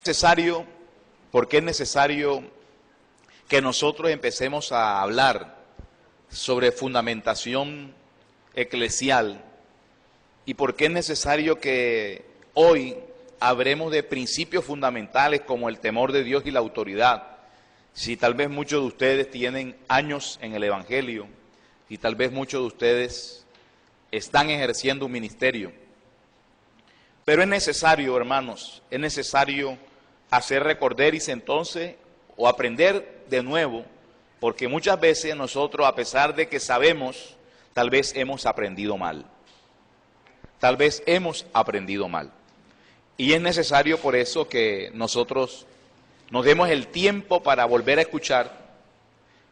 necesario, porque es necesario que nosotros empecemos a hablar sobre fundamentación eclesial y porque es necesario que hoy hablemos de principios fundamentales como el temor de Dios y la autoridad. Si tal vez muchos de ustedes tienen años en el Evangelio y tal vez muchos de ustedes están ejerciendo un ministerio, pero es necesario, hermanos, es necesario hacer recorderis entonces o aprender de nuevo, porque muchas veces nosotros, a pesar de que sabemos, tal vez hemos aprendido mal. Tal vez hemos aprendido mal. Y es necesario por eso que nosotros nos demos el tiempo para volver a escuchar,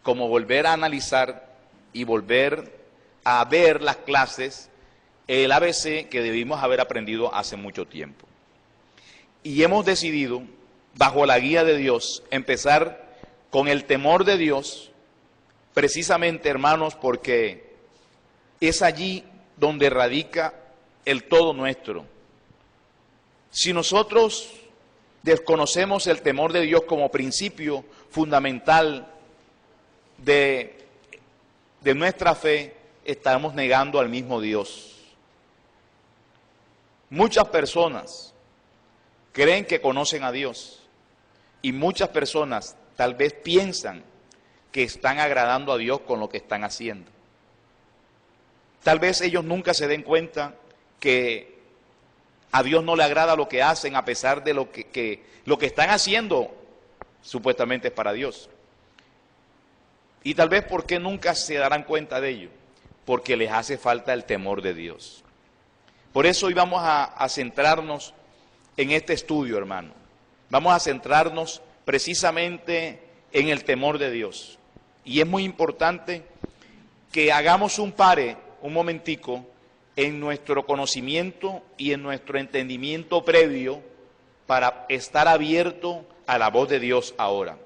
como volver a analizar y volver a ver las clases, el ABC que debimos haber aprendido hace mucho tiempo. Y hemos decidido, bajo la guía de Dios, empezar con el temor de Dios, precisamente, hermanos, porque es allí donde radica el todo nuestro. Si nosotros desconocemos el temor de Dios como principio fundamental de nuestra fe, estamos negando al mismo Dios. Muchas personas creen que conocen a Dios y muchas personas tal vez piensan que están agradando a Dios con lo que están haciendo. Tal vez ellos nunca se den cuenta que a Dios no le agrada lo que hacen, a pesar de lo que están haciendo supuestamente es para Dios. Y tal vez porque nunca se darán cuenta de ello, porque les hace falta el temor de Dios. Por eso hoy vamos a centrarnos en este estudio, hermano. Vamos a centrarnos precisamente en el temor de Dios. Y es muy importante que hagamos un pare, un momentico, en nuestro conocimiento y en nuestro entendimiento previo para estar abierto a la voz de Dios ahora.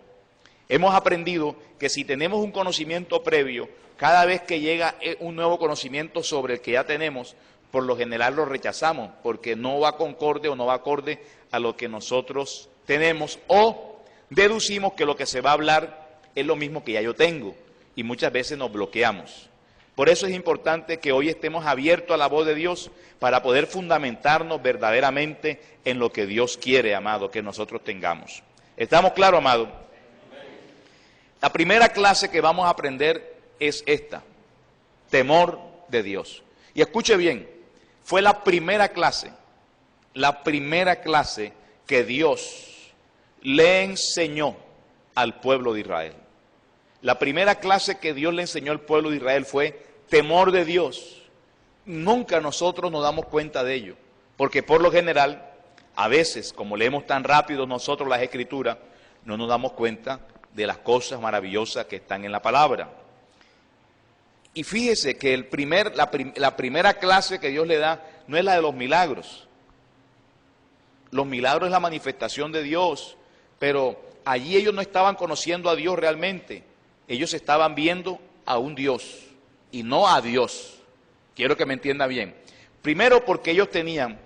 Hemos aprendido que si tenemos un conocimiento previo, cada vez que llega un nuevo conocimiento sobre el que ya tenemos, por lo general lo rechazamos, porque no va concorde o no va acorde a lo que nosotros tenemos, o deducimos que lo que se va a hablar es lo mismo que ya yo tengo, y muchas veces nos bloqueamos. Por eso es importante que hoy estemos abiertos a la voz de Dios para poder fundamentarnos verdaderamente en lo que Dios quiere, amado, que nosotros tengamos. ¿Estamos claros, amado? La primera clase que vamos a aprender es esta, temor de Dios. Y escuche bien, fue la primera clase que Dios le enseñó al pueblo de Israel. La primera clase que Dios le enseñó al pueblo de Israel fue temor de Dios. Nunca nosotros nos damos cuenta de ello, porque por lo general, a veces, como leemos tan rápido nosotros las Escrituras, no nos damos cuenta de las cosas maravillosas que están en la palabra. Y fíjese que la primera clase que Dios le da no es la de los milagros. Los milagros es la manifestación de Dios, pero allí ellos no estaban conociendo a Dios realmente. Ellos estaban viendo a un Dios y no a Dios. Quiero que me entienda bien. Primero porque ellos tenían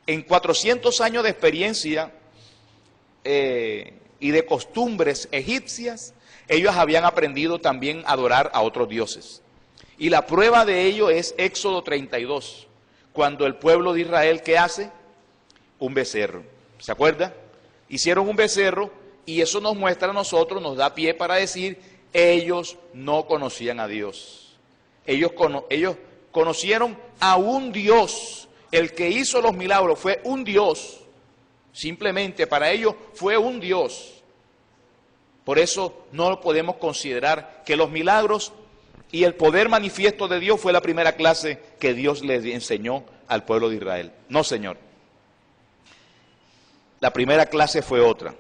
en 400 años de experiencia y de costumbres egipcias, ellos habían aprendido también a adorar a otros dioses. Y la prueba de ello es Éxodo 32, cuando el pueblo de Israel, ¿qué hace? Un becerro. ¿Se acuerda? Hicieron un becerro y eso nos muestra a nosotros, nos da pie para decir, ellos no conocían a Dios. Ellos conocieron a un Dios. El que hizo los milagros fue un Dios. Simplemente para ellos fue un Dios. Por eso no podemos considerar que los milagros y el poder manifiesto de Dios fue la primera clase que Dios les enseñó al pueblo de Israel. No, Señor. La primera clase fue otra.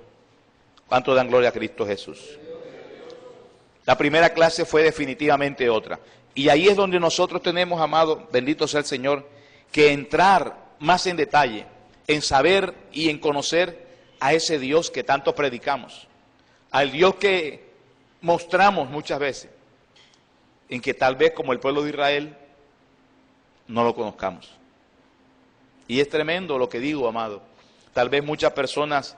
¿Cuánto dan gloria a Cristo Jesús? La primera clase fue definitivamente otra. Y ahí es donde nosotros tenemos, amado, bendito sea el Señor, que entrar más en detalle, en saber y en conocer a ese Dios que tanto predicamos. Al Dios que mostramos muchas veces, en que tal vez como el pueblo de Israel no lo conozcamos. Y es tremendo lo que digo, amado. Tal vez muchas personas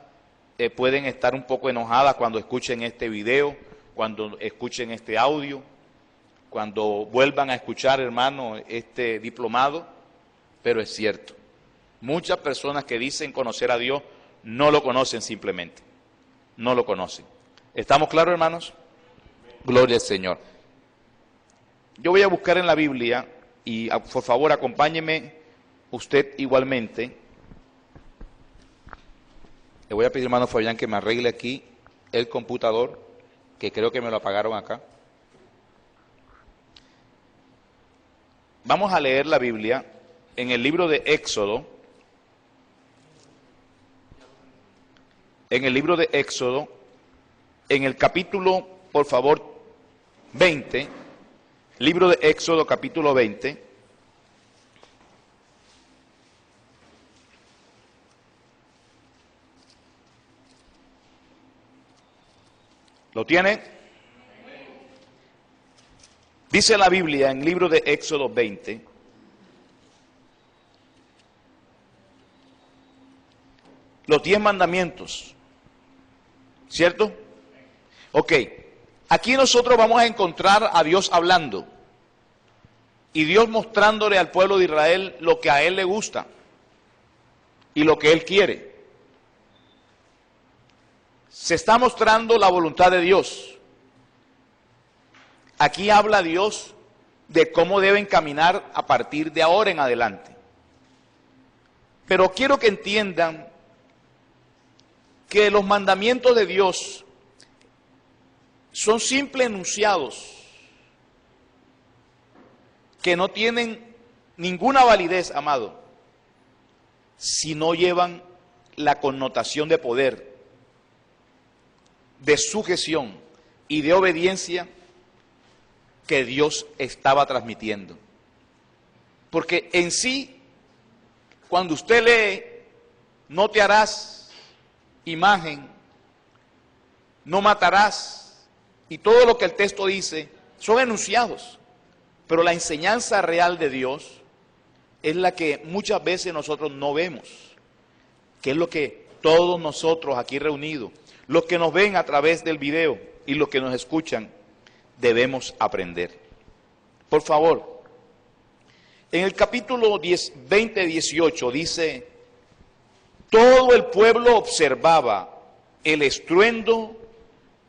pueden estar un poco enojadas cuando escuchen este video, cuando escuchen este audio, cuando vuelvan a escuchar, hermano, este diplomado, pero es cierto. Muchas personas que dicen conocer a Dios no lo conocen simplemente, no lo conocen. ¿Estamos claros, hermanos? Gloria al Señor. Yo voy a buscar en la Biblia, y por favor acompáñeme usted igualmente. Le voy a pedir, hermano Fabián, que me arregle aquí el computador, que creo que me lo apagaron acá. Vamos a leer la Biblia en el libro de Éxodo. En el libro de Éxodo, en el capítulo, por favor, 20, libro de Éxodo, capítulo 20. ¿Lo tiene? Dice la Biblia en el libro de Éxodo 20, los 10 mandamientos, ¿cierto? Ok, aquí nosotros vamos a encontrar a Dios hablando y Dios mostrándole al pueblo de Israel lo que a Él le gusta y lo que Él quiere. Se está mostrando la voluntad de Dios. Aquí habla Dios de cómo deben caminar a partir de ahora en adelante. Pero quiero que entiendan que los mandamientos de Dios son simples enunciados que no tienen ninguna validez, amado, si no llevan la connotación de poder, de sujeción y de obediencia que Dios estaba transmitiendo. Porque en sí, cuando usted lee, no te harás imagen, no matarás, y todo lo que el texto dice, son enunciados. Pero la enseñanza real de Dios es la que muchas veces nosotros no vemos, que es lo que todos nosotros aquí reunidos, los que nos ven a través del video y los que nos escuchan, debemos aprender. Por favor, en el capítulo 20-18 dice: todo el pueblo observaba el estruendo,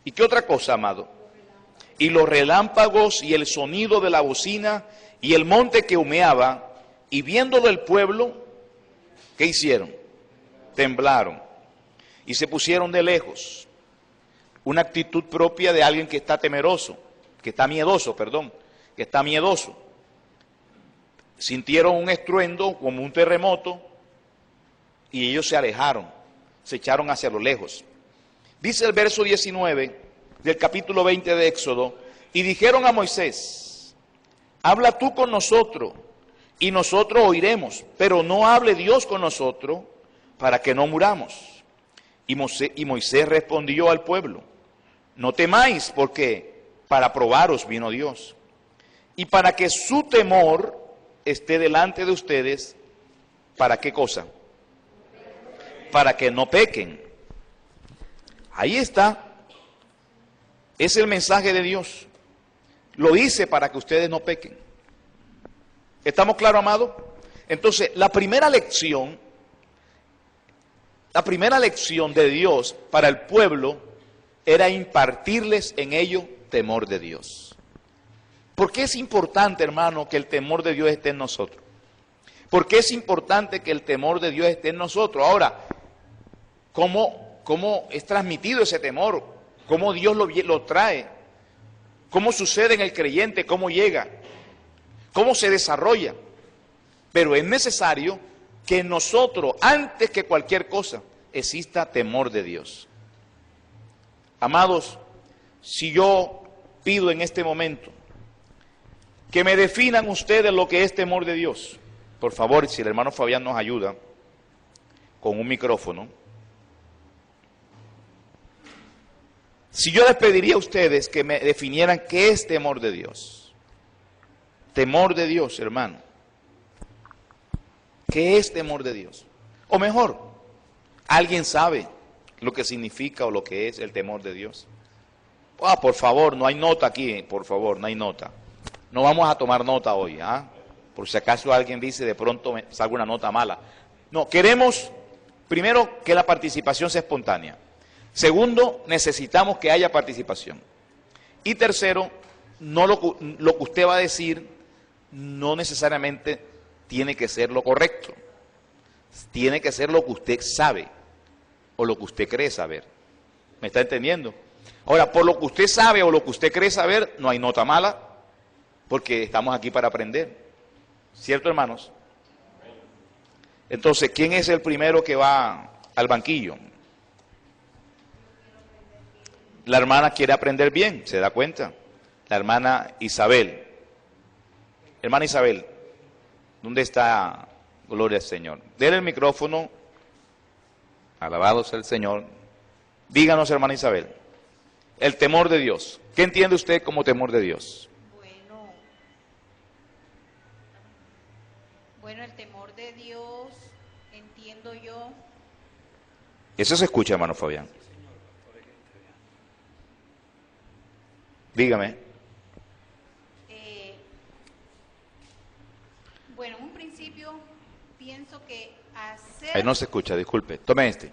¿y qué otra cosa, amado? Y los relámpagos y el sonido de la bocina y el monte que humeaba, y viéndolo el pueblo, ¿qué hicieron? Temblaron y se pusieron de lejos. Una actitud propia de alguien que está temeroso, que está miedoso. Sintieron un estruendo como un terremoto y ellos se alejaron, se echaron hacia lo lejos. Dice el verso 19 del capítulo 20 de Éxodo: y dijeron a Moisés, habla tú con nosotros y nosotros oiremos, pero no hable Dios con nosotros para que no muramos. Y Moisés respondió al pueblo: no temáis, porque para probaros vino Dios, y para que su temor esté delante de ustedes. ¿Para qué cosa? Para que no pequen. Ahí está. Es el mensaje de Dios. Lo dice para que ustedes no pequen. ¿Estamos claros, amado? Entonces, la primera lección de Dios para el pueblo era impartirles en ello temor de Dios. ¿Por qué es importante, hermano, que el temor de Dios esté en nosotros? ¿Por qué es importante que el temor de Dios esté en nosotros? Ahora, ¿cómo es transmitido ese temor? ¿Cómo Dios lo trae? ¿Cómo sucede en el creyente? ¿Cómo llega? ¿Cómo se desarrolla? Pero es necesario que en nosotros, antes que cualquier cosa, exista temor de Dios. Amados, si yo pido en este momento que me definan ustedes lo que es temor de Dios, por favor, si el hermano Fabián nos ayuda con un micrófono. Si yo les pediría a ustedes que me definieran qué es temor de Dios. Temor de Dios, hermano. ¿Qué es temor de Dios? O mejor, ¿alguien sabe lo que significa o lo que es el temor de Dios? Ah, por favor, no hay nota aquí, por favor, no hay nota. No vamos a tomar nota hoy, ¿ah? Por si acaso alguien dice de pronto me salga una nota mala. No, queremos primero que la participación sea espontánea. Segundo, necesitamos que haya participación. Y tercero, no lo que usted va a decir no necesariamente tiene que ser lo correcto. Tiene que ser lo que usted sabe o lo que usted cree saber. ¿Me está entendiendo? Ahora, por lo que usted sabe o lo que usted cree saber, no hay nota mala, porque estamos aquí para aprender. ¿Cierto, hermanos? Entonces, ¿quién es el primero que va al banquillo? La hermana quiere aprender bien, ¿se da cuenta? La hermana Isabel. Hermana Isabel, ¿dónde está? Gloria al Señor. Denle el micrófono. Alabado sea el Señor. Díganos, hermana Isabel, el temor de Dios. ¿Qué entiende usted como temor de Dios? Bueno, el temor de Dios, entiendo yo. Eso se escucha, hermano Fabián. Dígame. Bueno, en un principio pienso que hacer... Ahí no se escucha, disculpe. Tome este.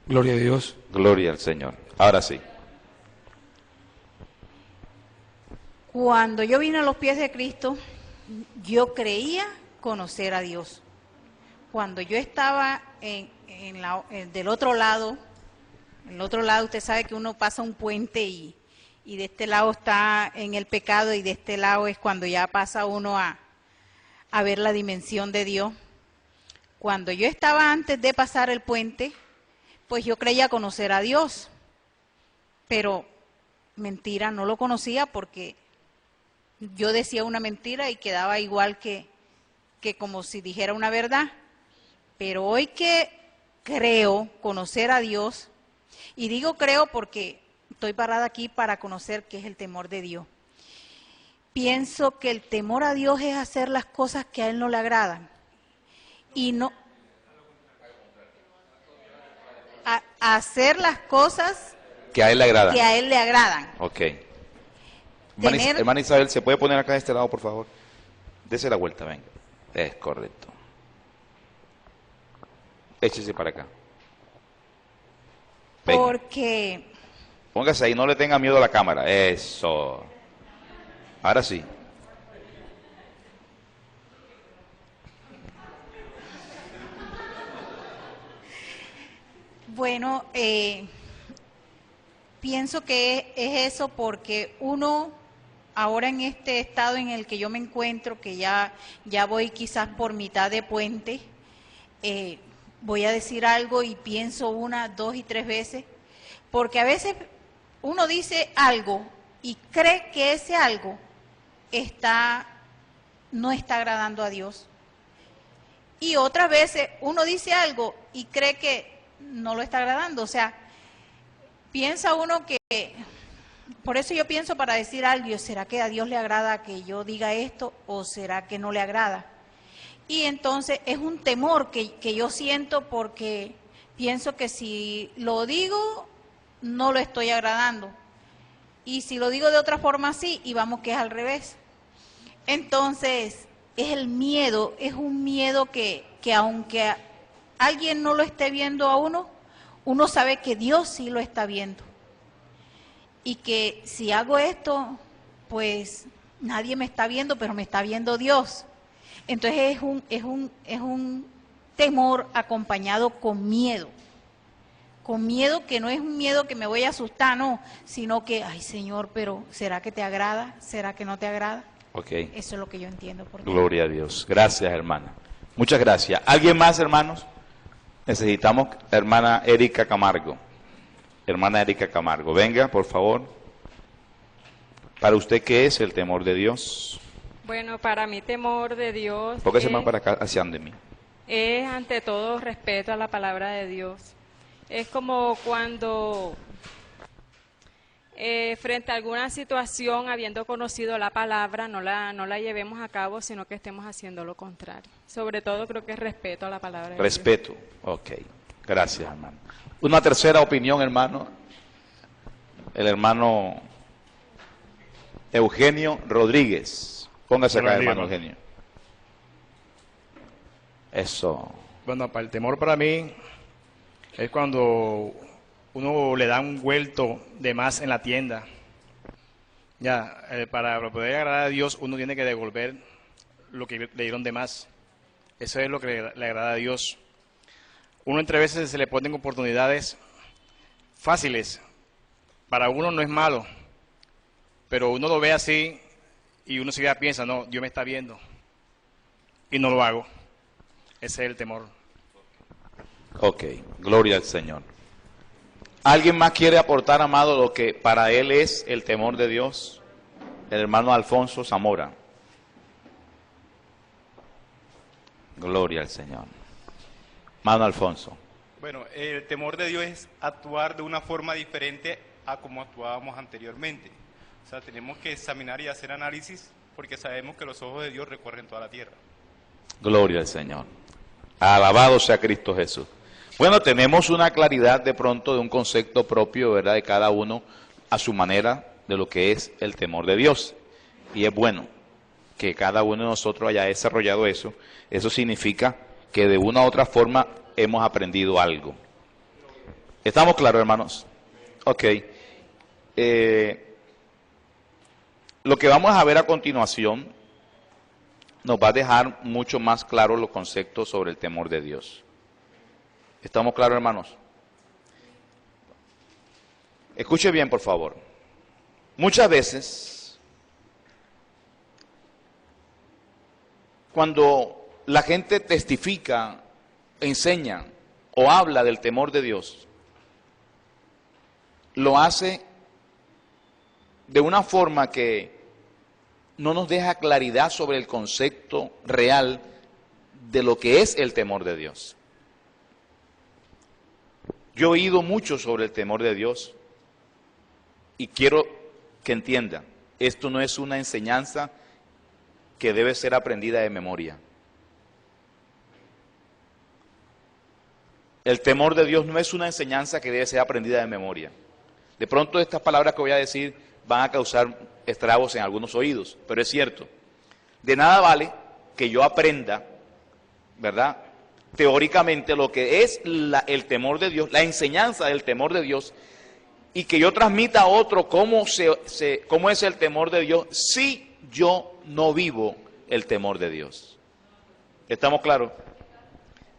Gloria a Dios. Gloria al Señor. Ahora sí. Cuando yo vine a los pies de Cristo, yo creía conocer a Dios. Cuando yo estaba del otro lado, en el otro lado usted sabe que uno pasa un puente y de este lado está en el pecado y de este lado es cuando ya pasa uno a ver la dimensión de Dios. Cuando yo estaba antes de pasar el puente, pues yo creía conocer a Dios, pero mentira, no lo conocía porque yo decía una mentira y quedaba igual que como si dijera una verdad. Pero hoy que creo conocer a Dios, y digo creo porque estoy parada aquí para conocer qué es el temor de Dios. Pienso que el temor a Dios es hacer las cosas que a Él no le agradan. Y no hacer las cosas que a Él le agradan. Que a Él le agradan. Ok. Hermana Isabel, ¿se puede poner acá de este lado, por favor? Dese la vuelta, venga. Es correcto. Échese para acá. Venga. Porque... Póngase ahí, no le tenga miedo a la cámara. Eso. Ahora sí. Bueno, pienso que es eso porque uno, ahora en este estado en el que yo me encuentro, que ya voy quizás por mitad de puente, voy a decir algo y pienso una, dos y tres veces, porque a veces uno dice algo y cree que ese algo no está agradando a Dios. Y otras veces uno dice algo y cree que no lo está agradando. O sea, piensa uno que, por eso yo pienso para decir algo, ¿será que a Dios le agrada que yo diga esto o será que no le agrada? Y entonces es un temor que yo siento porque pienso que si lo digo, no lo estoy agradando. Y si lo digo de otra forma, sí, y vamos que es al revés. Entonces, es el miedo, es un miedo que aunque alguien no lo esté viendo a uno sabe que Dios sí lo está viendo. Y que si hago esto, pues nadie me está viendo, pero me está viendo Dios. Entonces es un temor acompañado con miedo. Con miedo que no es un miedo que me voy a asustar, no, sino que, ay Señor, pero ¿será que te agrada? ¿Será que no te agrada? Okay. Eso es lo que yo entiendo. Gloria a Dios. Gracias, hermana. Muchas gracias. ¿Alguien más, hermanos? Necesitamos hermana Erika Camargo. Hermana Erika Camargo, venga, por favor. ¿Para usted qué es el temor de Dios? Bueno, para mí temor de Dios Póngase más para acá, hacia de mí. Es ante todo respeto a la palabra de Dios. Es como cuando frente a alguna situación, habiendo conocido la palabra, no la llevemos a cabo, sino que estemos haciendo lo contrario. Sobre todo creo que es respeto a la palabra de Dios. Respeto, ok. Gracias, hermano. Una tercera opinión, hermano. El hermano Eugenio Rodríguez. Póngase acá, hermano Eugenio. Eso. Bueno, para el temor para mí es cuando uno le da un vuelto de más en la tienda. Ya, para poder agradar a Dios uno tiene que devolver lo que le dieron de más. Eso es lo que le agrada a Dios. Uno entre veces se le ponen oportunidades fáciles. Para uno no es malo, pero uno lo ve así y uno se piensa, no, Dios me está viendo y no lo hago. Ese es el temor. Ok, gloria al Señor. ¿Alguien más quiere aportar, amado, lo que para él es el temor de Dios? El hermano Alfonso Zamora. Gloria al Señor. Hermano Alfonso. Bueno, el temor de Dios es actuar de una forma diferente a como actuábamos anteriormente. O sea, tenemos que examinar y hacer análisis porque sabemos que los ojos de Dios recorren toda la tierra. Gloria al Señor. Alabado sea Cristo Jesús. Bueno, tenemos una claridad de pronto de un concepto propio, ¿verdad?, de cada uno a su manera de lo que es el temor de Dios. Y es bueno que cada uno de nosotros haya desarrollado eso. Eso significa que de una u otra forma hemos aprendido algo. ¿Estamos claros, hermanos? Ok. Lo que vamos a ver a continuación nos va a dejar mucho más claros los conceptos sobre el temor de Dios. ¿Estamos claros, hermanos? Escuche bien, por favor. Muchas veces, cuando la gente testifica, enseña o habla del temor de Dios, lo hace de una forma que no nos deja claridad sobre el concepto real de lo que es el temor de Dios. Yo he oído mucho sobre el temor de Dios y quiero que entienda, esto no es una enseñanza que debe ser aprendida de memoria. El temor de Dios no es una enseñanza que debe ser aprendida de memoria. De pronto estas palabras que voy a decir van a causar estragos en algunos oídos, pero es cierto. De nada vale que yo aprenda, ¿verdad?, teóricamente lo que es el temor de Dios, la enseñanza del temor de Dios, y que yo transmita a otro cómo es el temor de Dios si yo no vivo el temor de Dios. ¿Estamos claros?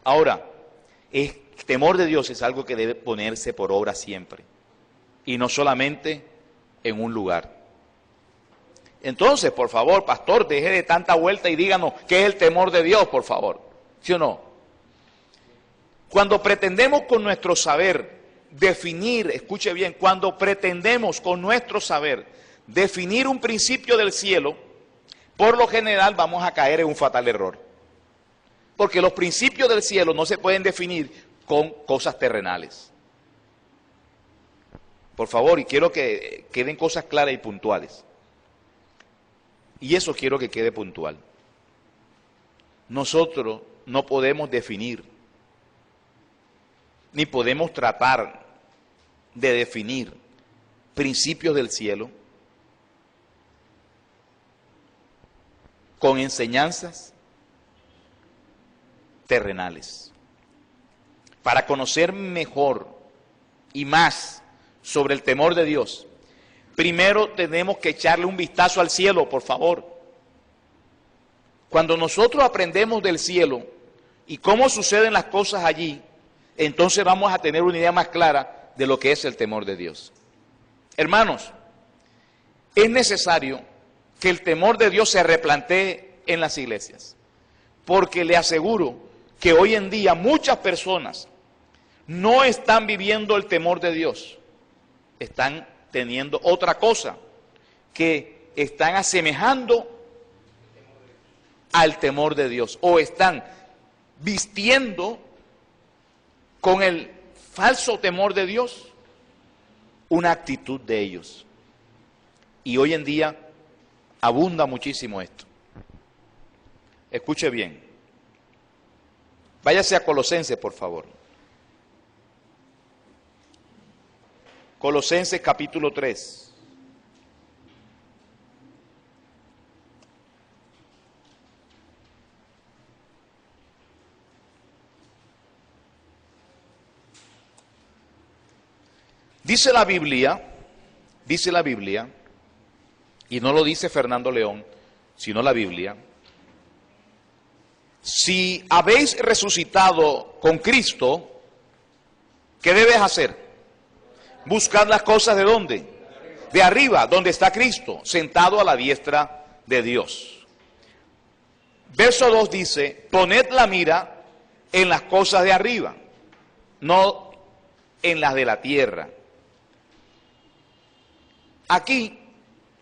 Ahora, el temor de Dios es algo que debe ponerse por obra siempre, y no solamente en un lugar. Entonces, por favor, pastor, deje de tanta vuelta y díganos qué es el temor de Dios, por favor. ¿Sí o no? Cuando pretendemos con nuestro saber definir, escuche bien, cuando pretendemos con nuestro saber definir un principio del cielo, por lo general vamos a caer en un fatal error. Porque los principios del cielo no se pueden definir con cosas terrenales. Por favor, y quiero que queden cosas claras y puntuales. Y eso quiero que quede puntual. Nosotros no podemos definir, ni podemos tratar de definir principios del cielo con enseñanzas terrenales. Para conocer mejor y más sobre el temor de Dios, primero tenemos que echarle un vistazo al cielo, por favor. Cuando nosotros aprendemos del cielo y cómo suceden las cosas allí, entonces vamos a tener una idea más clara de lo que es el temor de Dios. Hermanos, es necesario que el temor de Dios se replantee en las iglesias, porque le aseguro que hoy en día muchas personas no están viviendo el temor de Dios, están teniendo otra cosa, que están asemejando al temor de Dios, o están vistiendo con el falso temor de Dios una actitud de ellos. Y hoy en día abunda muchísimo esto. Escuche bien. Váyase a Colosenses, por favor. Colosenses capítulo 3. Dice la Biblia, y no lo dice Fernando León, sino la Biblia: si habéis resucitado con Cristo, ¿qué debes hacer? Buscar las cosas ¿de dónde? De arriba, donde está Cristo, sentado a la diestra de Dios. Verso 2 dice: poned la mira en las cosas de arriba, no en las de la tierra. Aquí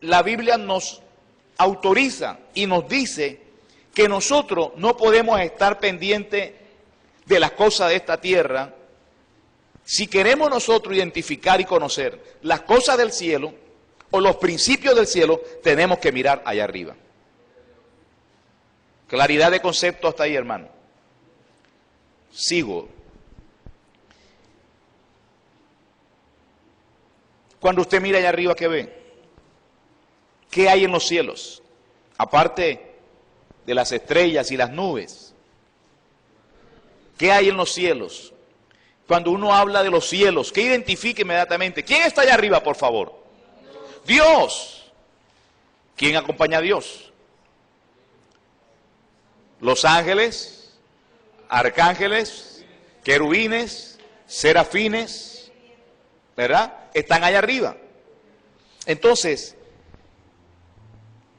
la Biblia nos autoriza y nos dice que nosotros no podemos estar pendientes de las cosas de esta tierra. Si queremos nosotros identificar y conocer las cosas del cielo o los principios del cielo, tenemos que mirar allá arriba. Claridad de concepto hasta ahí, hermano. Sigo. Cuando usted mira allá arriba, ¿qué ve? ¿Qué hay en los cielos? Aparte de las estrellas y las nubes. ¿Qué hay en los cielos? Cuando uno habla de los cielos, ¿qué identifica inmediatamente? ¿Quién está allá arriba, por favor? Dios. ¿Quién acompaña a Dios? Los ángeles, arcángeles, querubines, serafines, ¿verdad? Están allá arriba. Entonces,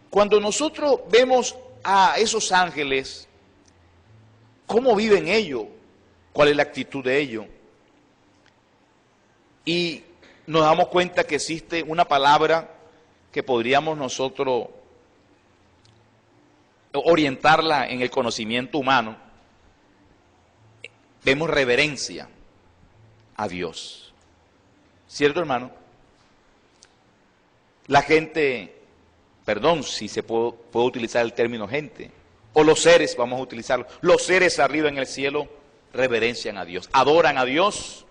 cuando nosotros vemos a esos ángeles, ¿cómo viven ellos? ¿Cuál es la actitud de ellos? Y nos damos cuenta que existe una palabra que podríamos nosotros orientarla en el conocimiento humano. Vemos reverencia a Dios. ¿Cierto, hermano? La gente, perdón si se puede utilizar el término gente, o los seres, vamos a utilizarlo, los seres arriba en el cielo reverencian a Dios, adoran a Dios,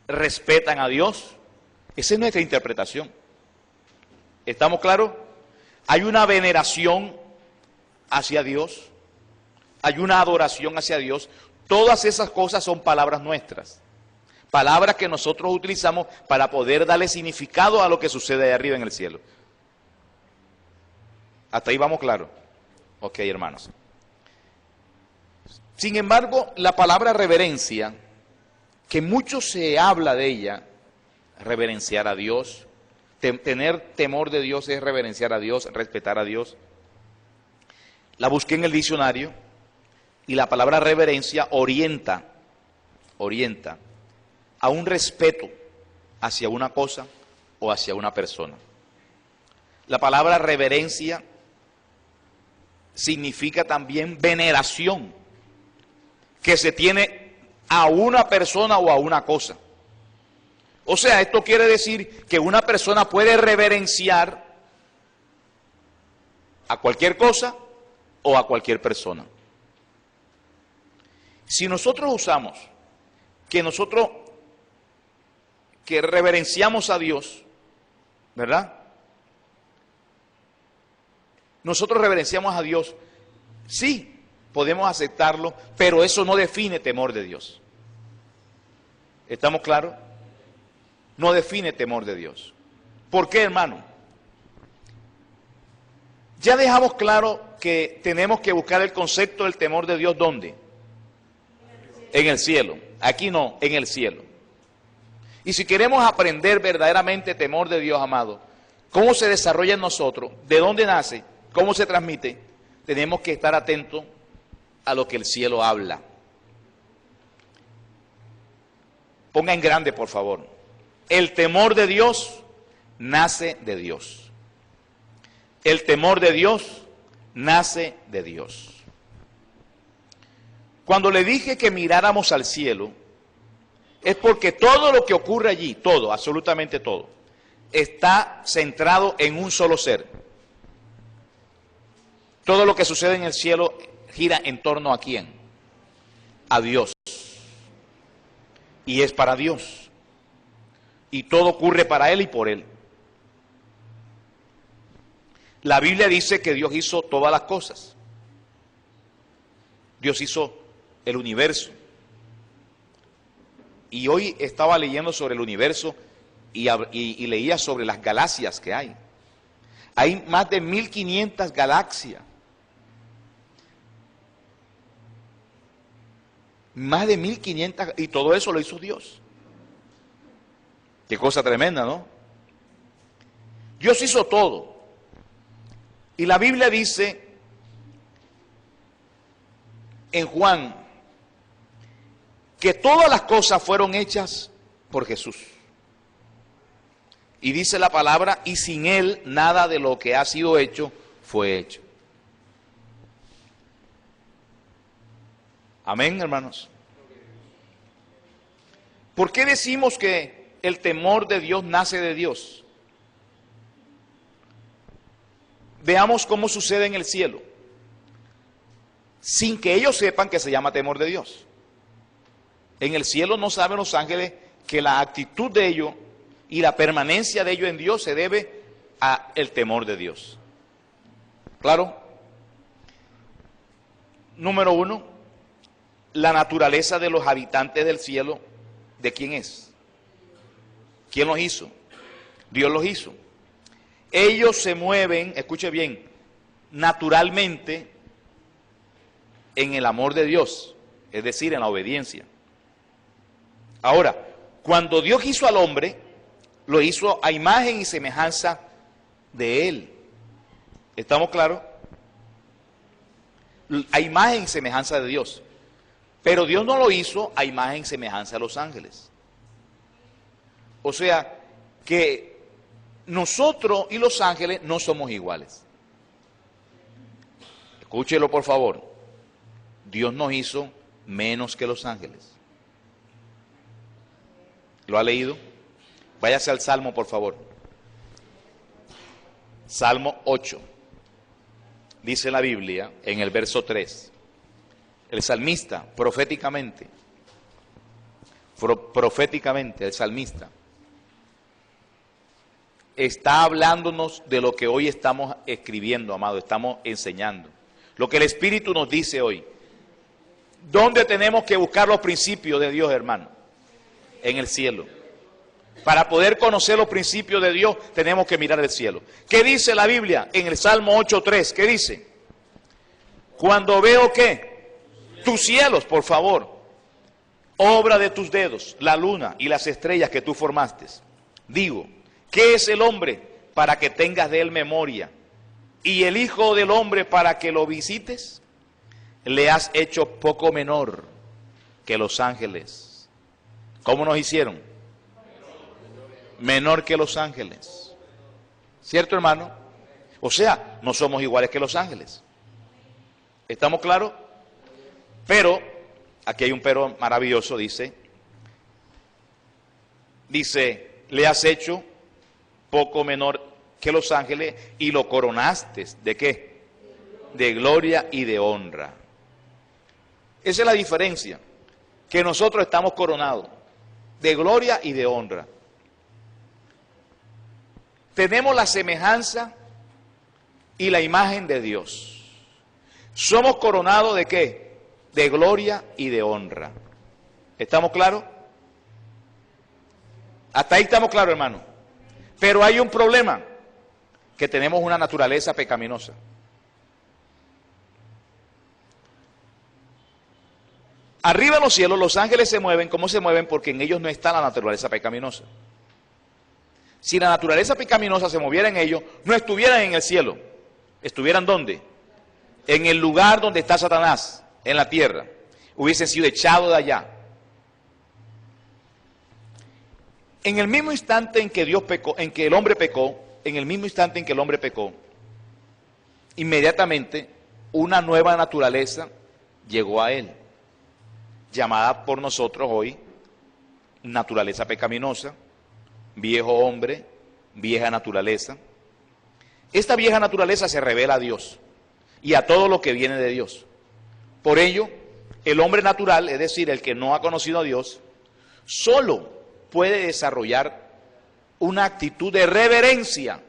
respetan a Dios. Esa es nuestra interpretación. ¿Estamos claros? Hay una veneración hacia Dios, hay una adoración hacia Dios. Todas esas cosas son palabras nuestras. Palabras que nosotros utilizamos para poder darle significado a lo que sucede ahí arriba en el cielo. ¿Hasta ahí vamos claro? Ok, hermanos. Sin embargo, la palabra reverencia, que mucho se habla de ella, reverenciar a Dios, tener temor de Dios es reverenciar a Dios, respetar a Dios. La busqué en el diccionario y la palabra reverencia orienta a un respeto hacia una cosa o hacia una persona. La palabra reverencia significa también veneración, que se tiene a una persona o a una cosa. O sea, esto quiere decir que una persona puede reverenciar a cualquier cosa o a cualquier persona. Si nosotros usamos que reverenciamos a Dios, ¿verdad? Nosotros reverenciamos a Dios, sí, podemos aceptarlo, pero eso no define temor de Dios. ¿Estamos claros? No define temor de Dios. ¿Por qué, hermano? Ya dejamos claro que tenemos que buscar el concepto del temor de Dios, ¿dónde? En el cielo. Aquí no, en el cielo. Y si queremos aprender verdaderamente temor de Dios, amado, cómo se desarrolla en nosotros, de dónde nace, cómo se transmite, tenemos que estar atentos a lo que el cielo habla. Ponga en grande, por favor. El temor de Dios nace de Dios. El temor de Dios nace de Dios. Cuando le dije que miráramos al cielo, es porque todo lo que ocurre allí, todo, absolutamente todo, está centrado en un solo ser. Todo lo que sucede en el cielo gira en torno a ¿quién? A Dios. Y es para Dios. Y todo ocurre para Él y por Él. La Biblia dice que Dios hizo todas las cosas. Dios hizo el universo. Y hoy estaba leyendo sobre el universo y leía sobre las galaxias que hay. Hay más de 1500 galaxias. Más de 1500, y todo eso lo hizo Dios. Qué cosa tremenda, ¿no? Dios hizo todo. Y la Biblia dice en Juan que todas las cosas fueron hechas por Jesús. Y dice la palabra, y sin Él nada de lo que ha sido hecho fue hecho. Amén, hermanos. ¿Por qué decimos que el temor de Dios nace de Dios? Veamos cómo sucede en el cielo, sin que ellos sepan que se llama temor de Dios. En el cielo no saben los ángeles que la actitud de ellos y la permanencia de ellos en Dios se debe a el temor de Dios. ¿Claro? Número 1, la naturaleza de los habitantes del cielo, ¿de quién es? ¿Quién los hizo? Dios los hizo. Ellos se mueven, escuche bien, naturalmente en el amor de Dios, es decir, en la obediencia. Ahora, cuando Dios hizo al hombre, lo hizo a imagen y semejanza de Él. ¿Estamos claros? A imagen y semejanza de Dios. Pero Dios no lo hizo a imagen y semejanza de los ángeles. O sea, que nosotros y los ángeles no somos iguales. Escúchelo por favor. Dios nos hizo menos que los ángeles. ¿Lo ha leído? Váyase al Salmo, por favor. Salmo 8. Dice la Biblia, en el verso 3. El salmista, proféticamente, el salmista, está hablándonos de lo que hoy estamos escribiendo, amado, estamos enseñando. Lo que el Espíritu nos dice hoy. ¿Dónde tenemos que buscar los principios de Dios, hermano? En el cielo. Para poder conocer los principios de Dios, tenemos que mirar el cielo. ¿Qué dice la Biblia en el Salmo 8.3? ¿Qué dice? Cuando veo, ¿qué? Tus cielos, por favor, obra de tus dedos, la luna y las estrellas que tú formaste. Digo, ¿qué es el hombre para que tengas de él memoria? ¿Y el hijo del hombre para que lo visites? Le has hecho poco menor que los ángeles. ¿Cómo nos hicieron? Menor que los ángeles. ¿Cierto, hermano? O sea, no somos iguales que los ángeles. ¿Estamos claros? Pero, aquí hay un pero maravilloso, dice, le has hecho poco menor que los ángeles y lo coronaste, ¿de qué? De gloria y de honra. Esa es la diferencia, que nosotros estamos coronados de gloria y de honra. Tenemos la semejanza y la imagen de Dios. Somos coronados ¿de qué? De gloria y de honra. ¿Estamos claros? Hasta ahí estamos claros, hermano. Pero hay un problema, que tenemos una naturaleza pecaminosa. Arriba en los cielos los ángeles se mueven, ¿cómo se mueven? Porque en ellos no está la naturaleza pecaminosa. Si la naturaleza pecaminosa se moviera en ellos, no estuvieran en el cielo. ¿Estuvieran dónde? En el lugar donde está Satanás, en la tierra. Hubiesen sido echados de allá. En el mismo instante en que Dios pecó, en que el hombre pecó, inmediatamente una nueva naturaleza llegó a él, llamada por nosotros hoy naturaleza pecaminosa, viejo hombre, vieja naturaleza. Esta vieja naturaleza se revela a Dios y a todo lo que viene de Dios. Por ello, el hombre natural, es decir, el que no ha conocido a Dios, solo puede desarrollar una actitud de reverencia.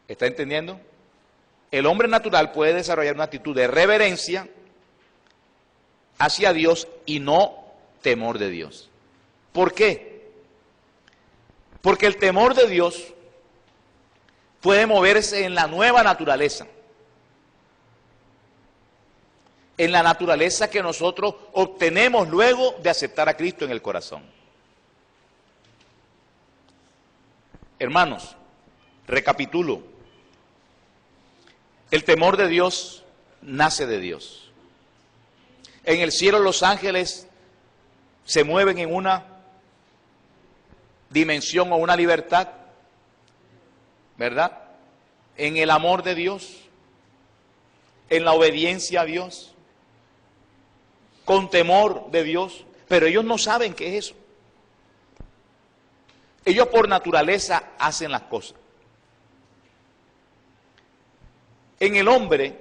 ¿Está entendiendo? El hombre natural puede desarrollar una actitud de reverencia hacia Dios y no temor de Dios. ¿Por qué? Porque el temor de Dios puede moverse en la nueva naturaleza, en la naturaleza que nosotros obtenemos luego de aceptar a Cristo en el corazón. Hermanos, recapitulo. El temor de Dios nace de Dios. En el cielo los ángeles se mueven en una dimensión o una libertad, ¿verdad? En el amor de Dios, en la obediencia a Dios, con temor de Dios, pero ellos no saben qué es eso. Ellos por naturaleza hacen las cosas. En el hombre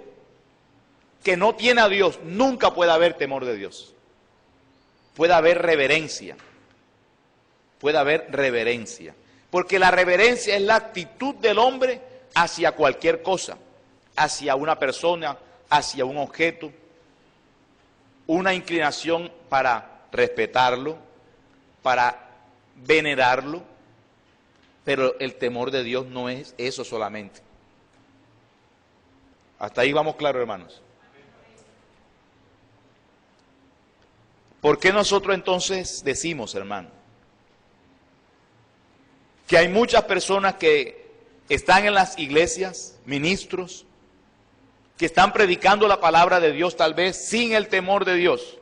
que no tiene a Dios, nunca puede haber temor de Dios. Puede haber reverencia. Puede haber reverencia. Porque la reverencia es la actitud del hombre hacia cualquier cosa, hacia una persona, hacia un objeto, una inclinación para respetarlo, para venerarlo, pero el temor de Dios no es eso solamente. Hasta ahí vamos claro, hermanos. ¿Por qué nosotros entonces decimos, hermano, que hay muchas personas que están en las iglesias, ministros, que están predicando la palabra de Dios tal vez sin el temor de Dios?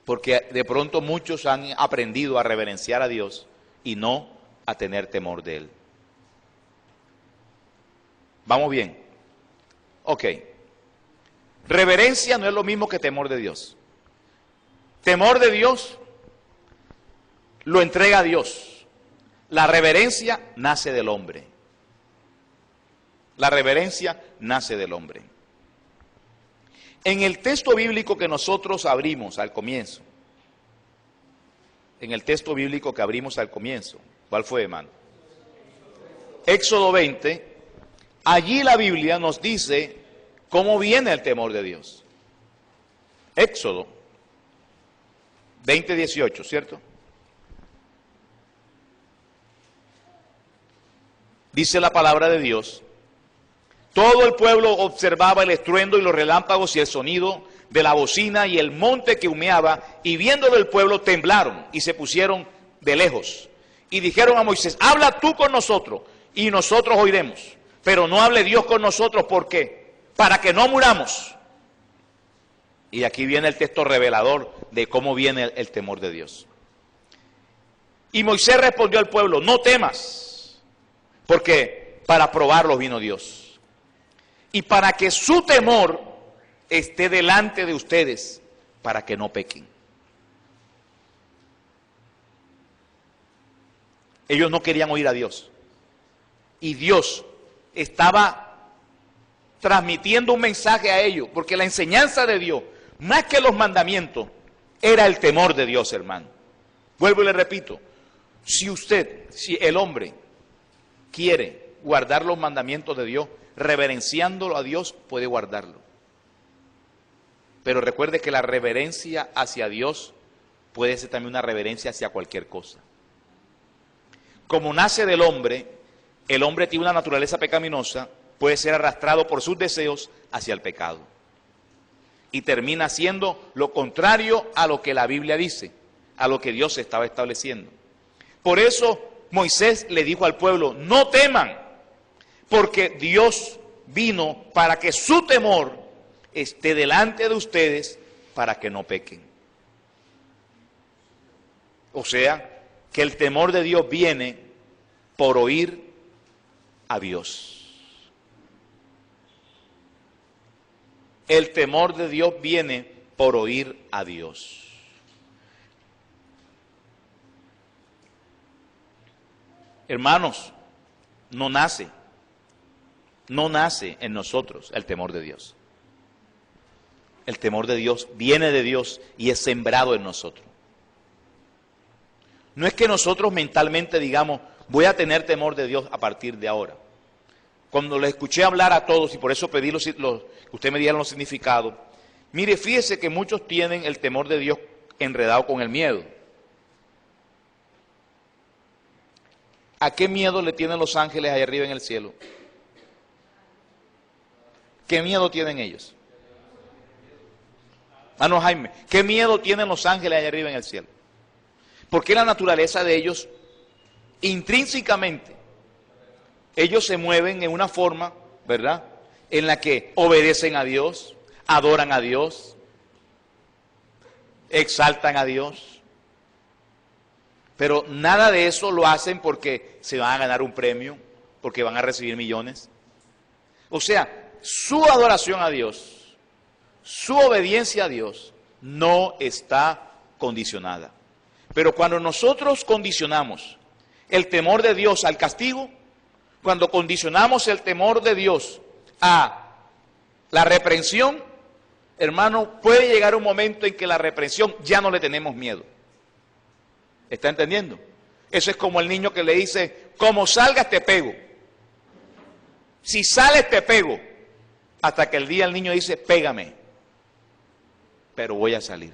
Porque de pronto muchos han aprendido a reverenciar a Dios y no a tener temor de Él. ¿Vamos bien? Ok. Reverencia no es lo mismo que temor de Dios. Temor de Dios lo entrega a Dios. La reverencia nace del hombre. La reverencia nace del hombre. En el texto bíblico que nosotros abrimos al comienzo, ¿cuál fue, hermano? Éxodo 20, allí la Biblia nos dice cómo viene el temor de Dios. Éxodo 20, 18, ¿cierto? Dice la palabra de Dios: todo el pueblo observaba el estruendo y los relámpagos y el sonido de la bocina y el monte que humeaba, y viéndolo el pueblo temblaron y se pusieron de lejos. Y dijeron a Moisés: habla tú con nosotros y nosotros oiremos, pero no hable Dios con nosotros. ¿Por qué? Para que no muramos. Y aquí viene el texto revelador de cómo viene el temor de Dios. Y Moisés respondió al pueblo: no temas, porque para probarlos vino Dios, y para que su temor esté delante de ustedes, para que no pequen. Ellos no querían oír a Dios, y Dios estaba transmitiendo un mensaje a ellos, porque la enseñanza de Dios, más que los mandamientos, era el temor de Dios, hermano. Vuelvo y le repito, si el hombre quiere guardar los mandamientos de Dios, reverenciándolo a Dios, puede guardarlo. Pero recuerde que la reverencia hacia Dios puede ser también una reverencia hacia cualquier cosa. Como nace del hombre, el hombre tiene una naturaleza pecaminosa, puede ser arrastrado por sus deseos hacia el pecado. Y termina siendo lo contrario a lo que la Biblia dice, a lo que Dios estaba estableciendo. Por eso Moisés le dijo al pueblo: no teman, porque Dios vino para que su temor esté delante de ustedes, para que no pequen. O sea, que el temor de Dios viene por oír a Dios. El temor de Dios viene por oír a Dios. Hermanos, no nace en nosotros el temor de Dios. El temor de Dios viene de Dios y es sembrado en nosotros. No es que nosotros mentalmente digamos, voy a tener temor de Dios a partir de ahora. Cuando les escuché hablar a todos, y por eso pedí que usted me diera los significados, mire, fíjese que muchos tienen el temor de Dios enredado con el miedo. ¿A qué miedo le tienen los ángeles allá arriba en el cielo? ¿Qué miedo tienen ellos? Ah, no, Jaime, ¿qué miedo tienen los ángeles allá arriba en el cielo? Porque la naturaleza de ellos, intrínsecamente, ellos se mueven en una forma, ¿verdad?, en la que obedecen a Dios, adoran a Dios, exaltan a Dios. Pero nada de eso lo hacen porque se van a ganar un premio, porque van a recibir millones. O sea, su adoración a Dios, su obediencia a Dios, no está condicionada. Pero cuando nosotros condicionamos el temor de Dios al castigo, cuando condicionamos el temor de Dios a la reprensión, hermano, puede llegar un momento en que la reprensión ya no le tenemos miedo. ¿Está entendiendo? Eso es como el niño que le dice, como salgas te pego. Si sales te pego. Hasta que el día el niño dice, pégame. Pero voy a salir.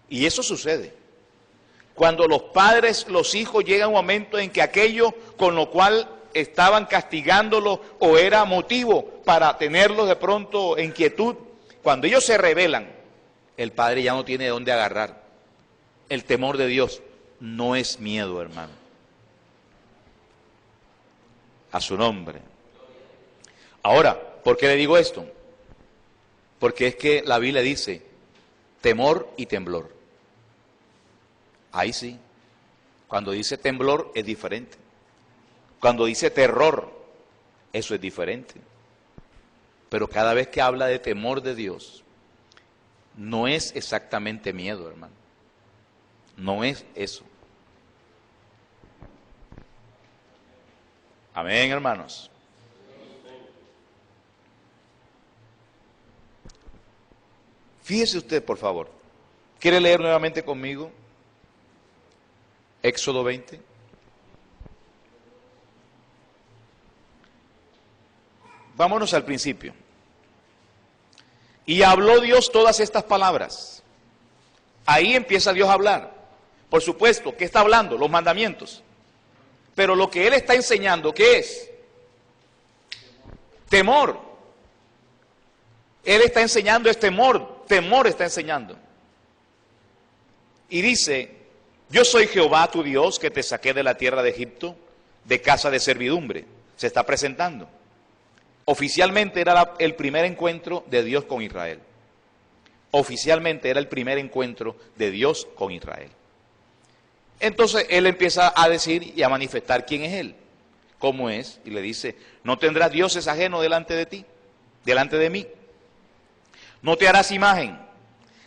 Y eso sucede. Cuando los padres, los hijos, llega un momento en que aquello con lo cual estaban castigándolo o era motivo para tenerlos de pronto en quietud, cuando ellos se rebelan, el padre ya no tiene de dónde agarrar. El temor de Dios no es miedo, hermano. A su nombre. Ahora, ¿por qué le digo esto? Porque es que la Biblia dice temor y temblor. Ahí sí. Cuando dice temblor es diferente. Cuando dice terror, eso es diferente. Pero cada vez que habla de temor de Dios, no es exactamente miedo, hermano. No es eso. Amén, hermanos. Fíjese usted, por favor. ¿Quiere leer nuevamente conmigo? Éxodo 20. Vámonos al principio. Y habló Dios todas estas palabras. Ahí empieza Dios a hablar. Por supuesto, ¿qué está hablando? Los mandamientos. Pero lo que Él está enseñando, ¿qué es? Temor. Él está enseñando es temor. Temor está enseñando. Y dice, yo soy Jehová tu Dios que te saqué de la tierra de Egipto, de casa de servidumbre. Se está presentando. Oficialmente era el primer encuentro de Dios con Israel. Oficialmente era el primer encuentro de Dios con Israel. Entonces Él empieza a decir y a manifestar quién es Él, cómo es, y le dice, no tendrás dioses ajenos delante de ti, delante de mí. No te harás imagen,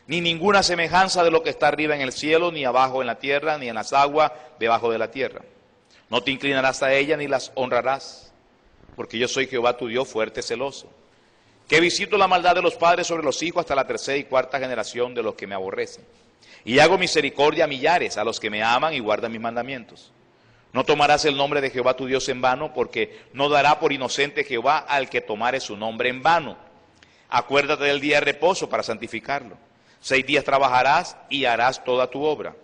ni ninguna semejanza de lo que está arriba en el cielo, ni abajo en la tierra, ni en las aguas debajo de la tierra. No te inclinarás a ellas ni las honrarás, porque yo soy Jehová tu Dios fuerte, celoso, que visito la maldad de los padres sobre los hijos hasta la tercera y cuarta generación de los que me aborrecen. Y hago misericordia a millares, a los que me aman y guardan mis mandamientos. No tomarás el nombre de Jehová tu Dios en vano, porque no dará por inocente Jehová al que tomare su nombre en vano. Acuérdate del día de reposo para santificarlo. 6 días trabajarás y harás toda tu obra.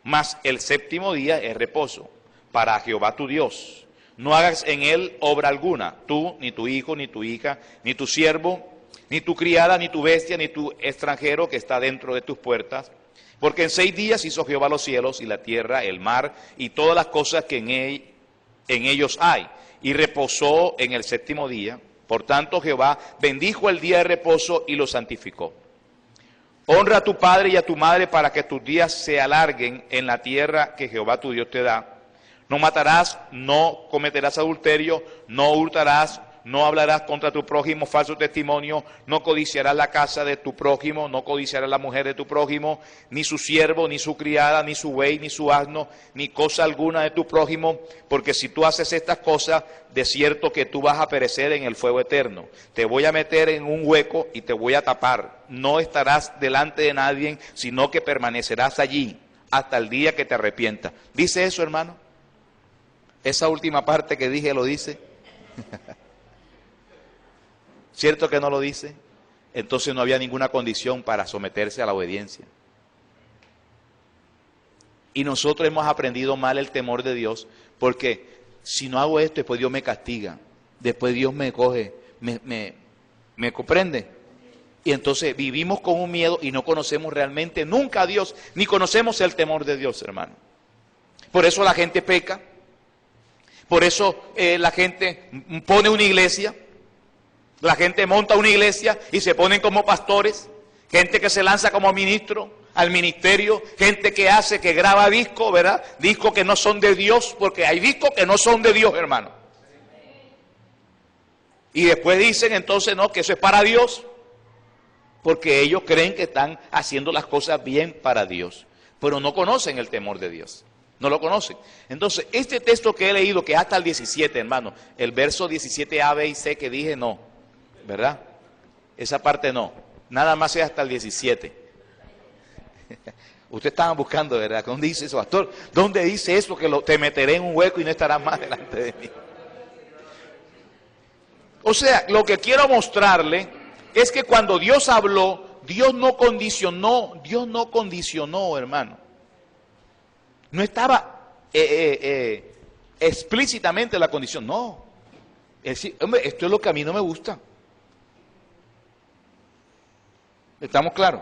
Mas el séptimo día es reposo para Jehová tu Dios. No hagas en él obra alguna, tú, ni tu hijo, ni tu hija, ni tu siervo, ni tu criada, ni tu bestia, ni tu extranjero que está dentro de tus puertas. Porque en 6 días hizo Jehová los cielos y la tierra, el mar y todas las cosas que en ellos hay. Y reposó en el séptimo día. Por tanto Jehová bendijo el día de reposo y lo santificó. Honra a tu padre y a tu madre para que tus días se alarguen en la tierra que Jehová tu Dios te da. No matarás, no cometerás adulterio, no hurtarás, no hablarás contra tu prójimo falso testimonio, no codiciarás la casa de tu prójimo, no codiciarás la mujer de tu prójimo, ni su siervo, ni su criada, ni su buey, ni su asno, ni cosa alguna de tu prójimo, porque si tú haces estas cosas, de cierto que tú vas a perecer en el fuego eterno. Te voy a meter en un hueco y te voy a tapar. No estarás delante de nadie, sino que permanecerás allí hasta el día que te arrepientas. ¿Dice eso, hermano? Esa última parte que dije lo dice. ¿Cierto que no lo dice? Entonces no había ninguna condición para someterse a la obediencia. Y nosotros hemos aprendido mal el temor de Dios, porque si no hago esto, después Dios me castiga, después Dios me coge, me comprende. Y entonces vivimos con un miedo y no conocemos realmente nunca a Dios, ni conocemos el temor de Dios, hermano. Por eso la gente peca. Por eso la gente pone una iglesia, la gente monta una iglesia y se ponen como pastores, gente que se lanza como ministro al ministerio, gente que graba discos, ¿verdad? Discos que no son de Dios, porque hay discos que no son de Dios, hermano. Y después dicen entonces, no, que eso es para Dios, porque ellos creen que están haciendo las cosas bien para Dios, pero no conocen el temor de Dios. No lo conocen. Entonces, este texto que he leído, que es hasta el 17, hermano, el verso 17, A, B y C que dije, no, ¿verdad? Esa parte no, nada más es hasta el 17. Ustedes estaban buscando, ¿verdad? ¿Dónde dice eso, pastor? ¿Dónde dice eso, que te meteré en un hueco y no estarás más delante de mí? O sea, lo que quiero mostrarle es que cuando Dios habló, Dios no condicionó, hermano. No estaba explícitamente la condición, no. Es decir, hombre, esto es lo que a mí no me gusta. ¿Estamos claros?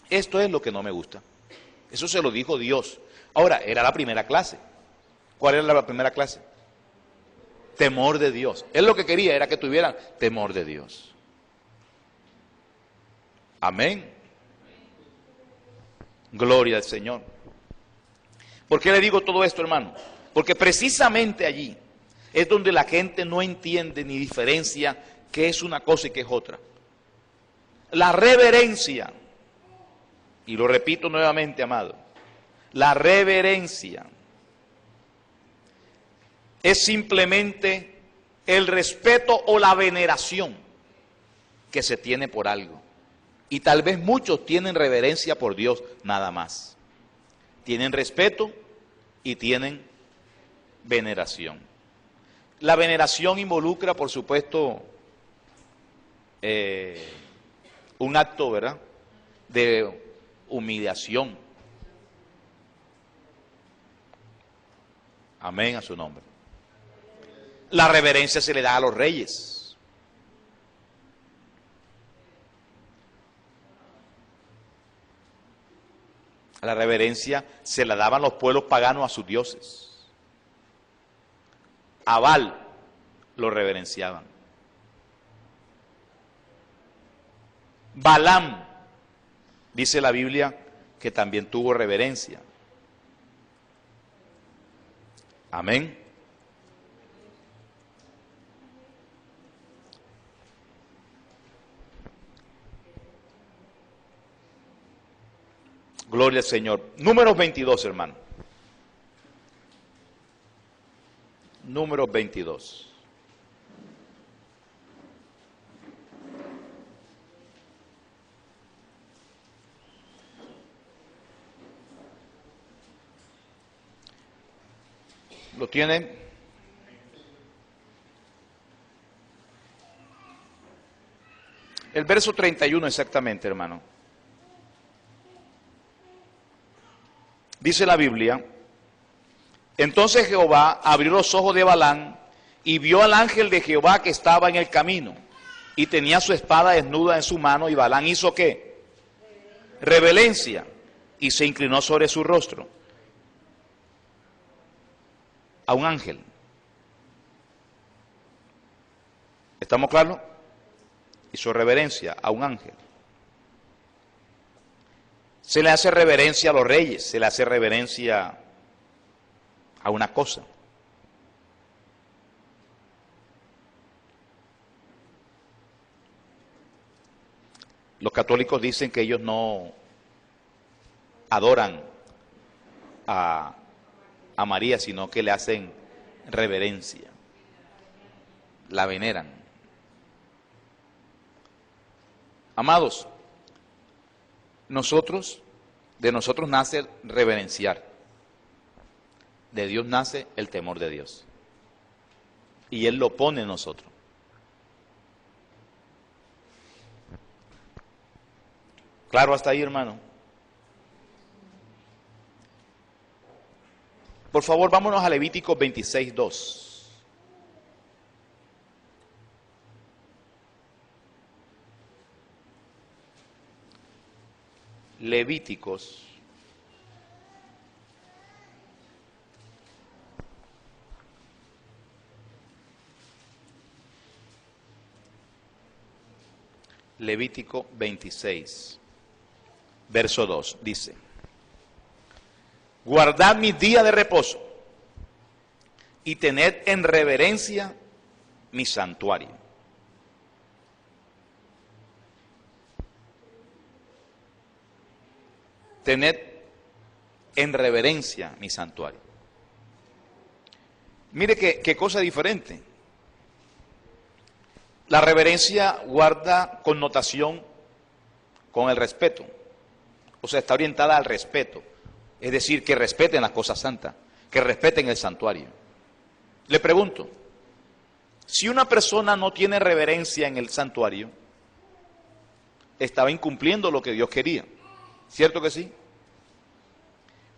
Esto es lo que no me gusta. Eso se lo dijo Dios. Ahora, era la primera clase. ¿Cuál era la primera clase? Temor de Dios. Él lo que quería era que tuvieran temor de Dios. Amén. Gloria al Señor. ¿Por qué le digo todo esto, hermano? Porque precisamente allí es donde la gente no entiende ni diferencia qué es una cosa y qué es otra. La reverencia, y lo repito nuevamente, amado, la reverencia es simplemente el respeto o la veneración que se tiene por algo. Y tal vez muchos tienen reverencia por Dios, nada más. Tienen respeto y tienen veneración. La veneración involucra, por supuesto, un acto, ¿verdad?, de humillación. Amén a su nombre. La reverencia se le da a los reyes. La reverencia se la daban los pueblos paganos a sus dioses. A Baal lo reverenciaban. Balaam, dice la Biblia, que también tuvo reverencia. Amén. Gloria al Señor. Números 22, hermano. Números 22. ¿Lo tienen? El verso 31 exactamente, hermano. Dice la Biblia: entonces Jehová abrió los ojos de Balaam y vio al ángel de Jehová que estaba en el camino y tenía su espada desnuda en su mano, y Balaam hizo ¿qué? Reverencia, y se inclinó sobre su rostro a un ángel. ¿Estamos claros? Hizo reverencia a un ángel. Se le hace reverencia a los reyes, se le hace reverencia a una cosa. Los católicos dicen que ellos no adoran a María, sino que le hacen reverencia, la veneran. Amados, de nosotros nace reverenciar, de Dios nace el temor de Dios, y Él lo pone en nosotros. Claro hasta ahí, hermano. Por favor, vámonos a Levíticos 26:2. Levíticos 26, verso 2, dice: guardad mis días de reposo y tened en reverencia mi santuario. Tened en reverencia mi santuario. Mire qué cosa diferente. La reverencia guarda connotación con el respeto. O sea, está orientada al respeto. Es decir, que respeten las cosas santas, que respeten el santuario. Le pregunto, si una persona no tiene reverencia en el santuario, estaba incumpliendo lo que Dios quería. ¿Cierto que sí?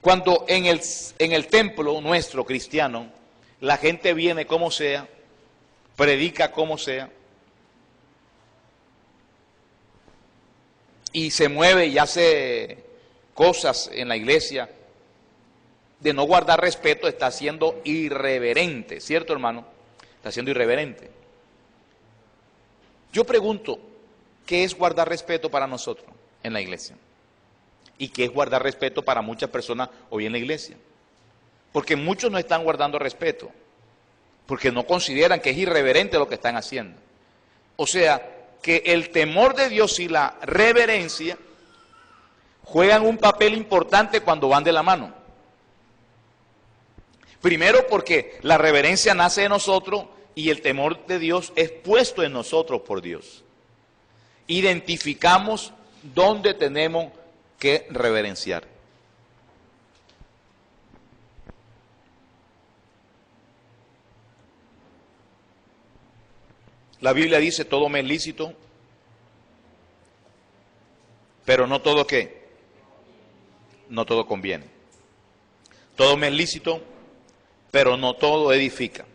Cuando en el templo nuestro cristiano, la gente viene como sea, predica como sea, y se mueve y hace cosas en la iglesia, de no guardar respeto, está siendo irreverente, ¿cierto, hermano? Está siendo irreverente. Yo pregunto, ¿qué es guardar respeto para nosotros en la iglesia? ¿Y qué es guardar respeto para muchas personas hoy en la iglesia? Porque muchos no están guardando respeto, porque no consideran que es irreverente lo que están haciendo. O sea, que el temor de Dios y la reverencia juegan un papel importante cuando van de la mano. Primero porque la reverencia nace de nosotros y el temor de Dios es puesto en nosotros por Dios. Identificamos dónde tenemos que reverenciar. La Biblia dice, todo me es lícito, pero no todo ¿qué? No todo conviene. Todo me es lícito, pero no todo edifica.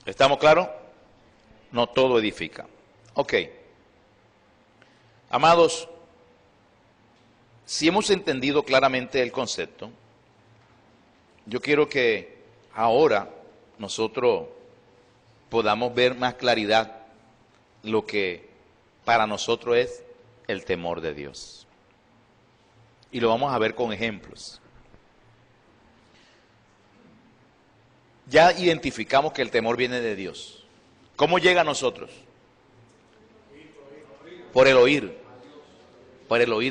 ¿Estamos claros? No todo edifica. Ok. Amados, si hemos entendido claramente el concepto, yo quiero que ahora nosotros podamos ver más claridad lo que para nosotros es el temor de Dios. Y lo vamos a ver con ejemplos. Ya identificamos que el temor viene de Dios. ¿Cómo llega a nosotros? Por el oír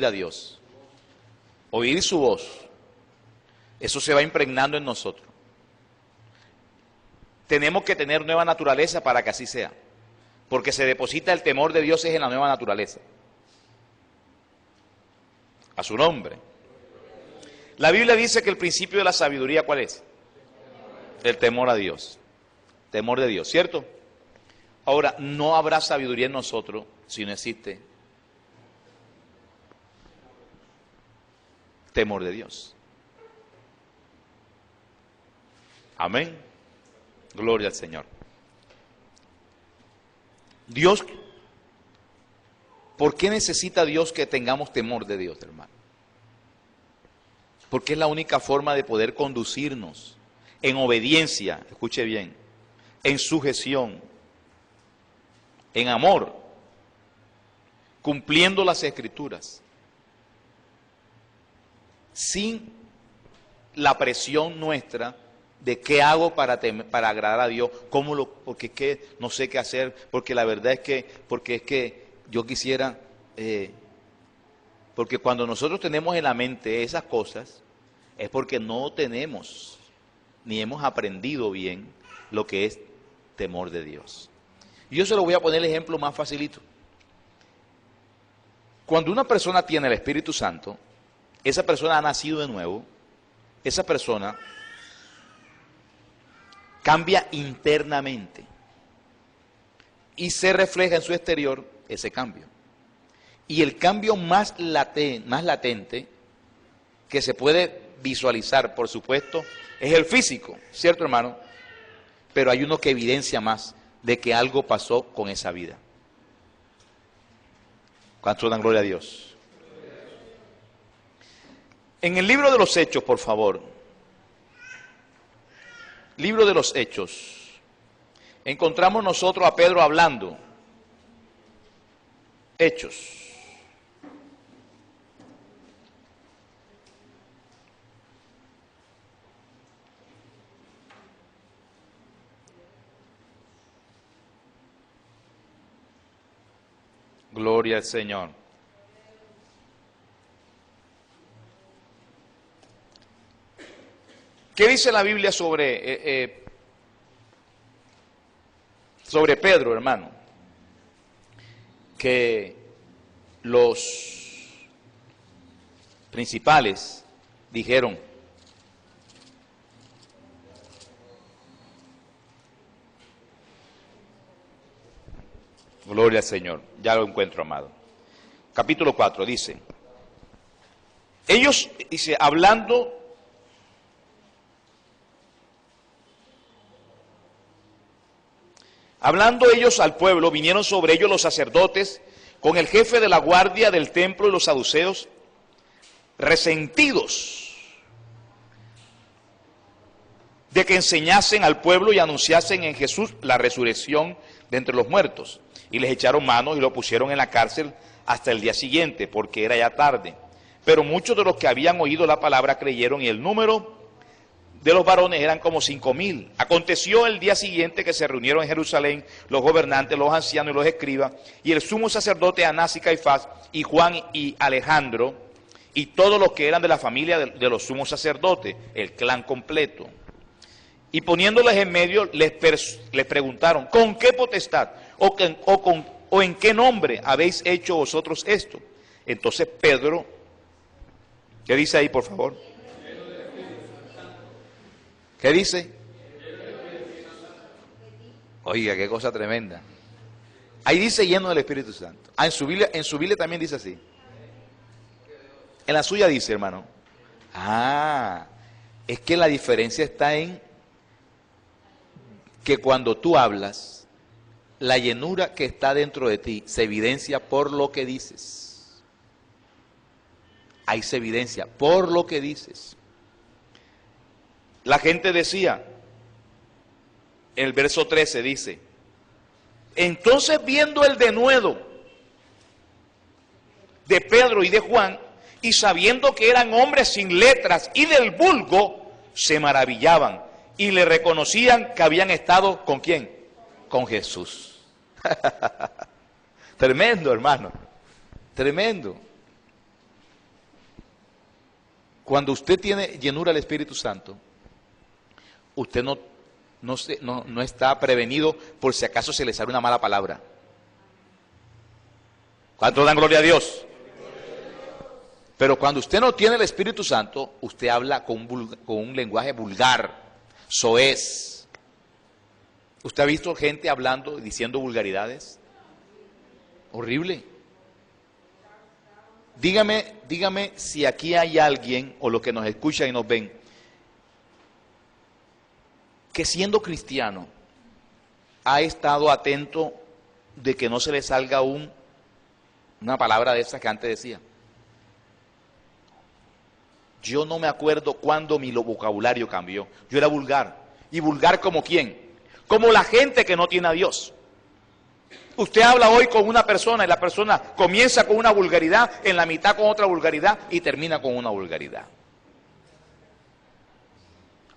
a Dios. Oír su voz. Eso se va impregnando en nosotros. Tenemos que tener nueva naturaleza para que así sea. Porque se deposita el temor de Dios es en la nueva naturaleza. A su nombre. La Biblia dice que el principio de la sabiduría, ¿cuál es? El temor a Dios. Temor de Dios, ¿cierto? Ahora, no habrá sabiduría en nosotros si no existe temor de Dios. Amén. Gloria al Señor. Dios, ¿por qué necesita Dios que tengamos temor de Dios, hermano? Porque es la única forma de poder conducirnos en obediencia, escuche bien, en sujeción, en amor, cumpliendo las Escrituras, sin la presión nuestra de qué hago para agradar a Dios, porque es que no sé qué hacer, porque la verdad es que yo quisiera, porque cuando nosotros tenemos en la mente esas cosas, es porque no tenemos ni hemos aprendido bien lo que es temor de Dios. Y yo se lo voy a poner el ejemplo más facilito. Cuando una persona tiene el Espíritu Santo, esa persona ha nacido de nuevo, esa persona cambia internamente y se refleja en su exterior ese cambio. Y el cambio más latente que se puede visualizar, por supuesto, es el físico, ¿cierto, hermano? Pero hay uno que evidencia más de que algo pasó con esa vida. ¿Cuántos dan gloria a Dios? En el libro de los Hechos, por favor, libro de los Hechos, encontramos nosotros a Pedro hablando. Hechos. Gloria al Señor. ¿Qué dice la Biblia sobre Pedro, hermano? Que los principales dijeron: gloria al Señor. Ya lo encuentro, amado. Capítulo 4 dice: ellos, dice, hablando ellos al pueblo, vinieron sobre ellos los sacerdotes con el jefe de la guardia del templo y los saduceos, resentidos de que enseñasen al pueblo y anunciasen en Jesús la resurrección de entre los muertos. Y les echaron manos y lo pusieron en la cárcel hasta el día siguiente, porque era ya tarde. Pero muchos de los que habían oído la palabra creyeron, y el número de los varones eran como 5,000. Aconteció el día siguiente que se reunieron en Jerusalén los gobernantes, los ancianos y los escribas, y el sumo sacerdote Anás y Caifás, y Juan y Alejandro, y todos los que eran de la familia de los sumos sacerdotes, el clan completo. Y poniéndoles en medio, les preguntaron: ¿con qué potestad o en qué nombre habéis hecho vosotros esto? Entonces Pedro, ¿qué dice ahí, por favor? ¿Qué dice? Oiga, qué cosa tremenda. Ahí dice lleno del Espíritu Santo. Ah, en su Biblia también dice así. En la suya dice, hermano. Ah, es que la diferencia está en que cuando tú hablas, la llenura que está dentro de ti se evidencia por lo que dices. Ahí se evidencia por lo que dices. La gente decía, el verso 13 dice: entonces viendo el denuedo de Pedro y de Juan, y sabiendo que eran hombres sin letras y del vulgo, se maravillaban y le reconocían que habían estado ¿con quién? Con Jesús. Tremendo, hermano, tremendo. Cuando usted tiene llenura del Espíritu Santo, usted no está prevenido por si acaso se le sale una mala palabra. ¿Cuántos dan gloria a Dios? Pero cuando usted no tiene el Espíritu Santo, usted habla con un lenguaje vulgar, soez. ¿Usted ha visto gente hablando y diciendo vulgaridades? Horrible. Dígame si aquí hay alguien, o los que nos escuchan y nos ven, que siendo cristiano ha estado atento de que no se le salga una palabra de esas que antes decía. Yo no me acuerdo cuándo mi vocabulario cambió. Yo era vulgar. ¿Y vulgar como quién? Como la gente que no tiene a Dios. Usted habla hoy con una persona y la persona comienza con una vulgaridad, en la mitad con otra vulgaridad y termina con una vulgaridad.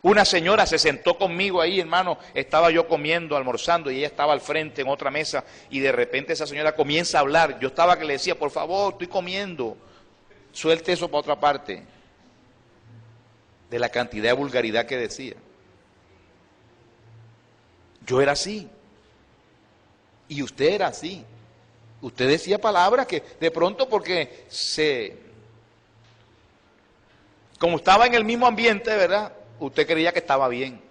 Una señora se sentó conmigo ahí, hermano, estaba yo comiendo, almorzando, y ella estaba al frente en otra mesa, y de repente esa señora comienza a hablar. Yo estaba que le decía, por favor, estoy comiendo, suelte eso para otra parte, de la cantidad de vulgaridad que decía. Yo era así, y usted era así. Usted decía palabras que de pronto porque como estaba en el mismo ambiente, ¿verdad?, usted creía que estaba bien.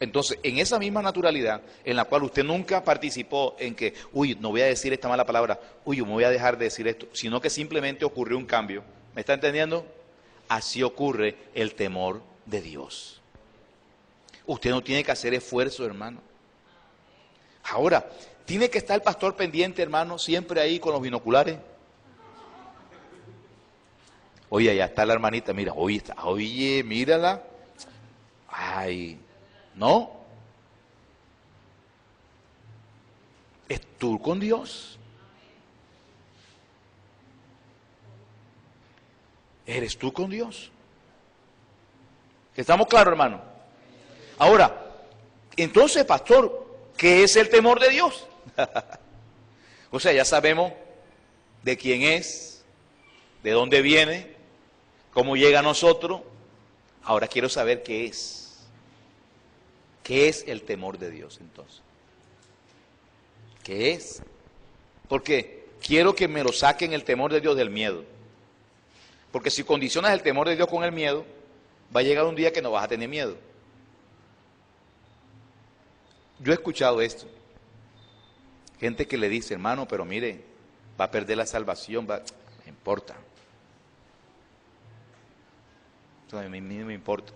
Entonces, en esa misma naturalidad, en la cual usted nunca participó en que, uy, no voy a decir esta mala palabra, uy, yo me voy a dejar de decir esto, sino que simplemente ocurrió un cambio. ¿Me está entendiendo? Así ocurre el temor de Dios. Usted no tiene que hacer esfuerzo, hermano. Ahora, tiene que estar el pastor pendiente, hermano, siempre ahí con los binoculares. Oye, allá está la hermanita, mira, oye, mírala. Ay, no. Es tú con Dios. Eres tú con Dios. ¿Estamos claros, hermano? Ahora, entonces, pastor, ¿qué es el temor de Dios? O sea, ya sabemos de quién es, de dónde viene, cómo llega a nosotros. Ahora quiero saber qué es. ¿Qué es el temor de Dios entonces? ¿Qué es? Porque quiero que me lo saquen el temor de Dios del miedo. Porque si condicionas el temor de Dios con el miedo, va a llegar un día que no vas a tener miedo. Yo he escuchado esto. Gente que le dice, hermano, pero mire, va a perder la salvación, no importa. Entonces, a mí no me importa.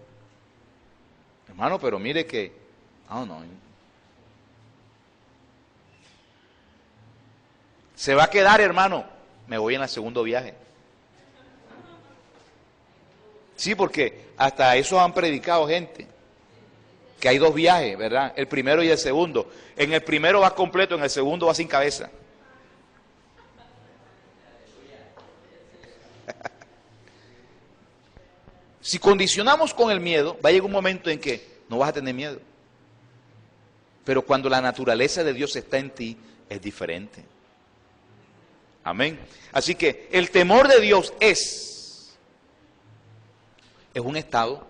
Hermano, pero mire que, no. Se va a quedar, hermano, me voy en el segundo viaje. Sí, porque hasta eso han predicado gente. Que hay dos viajes, ¿verdad? El primero y el segundo. En el primero vas completo, en el segundo vas sin cabeza. Si condicionamos con el miedo, va a llegar un momento en que no vas a tener miedo. Pero cuando la naturaleza de Dios está en ti, es diferente. Amén. Así que el temor de Dios es un estado.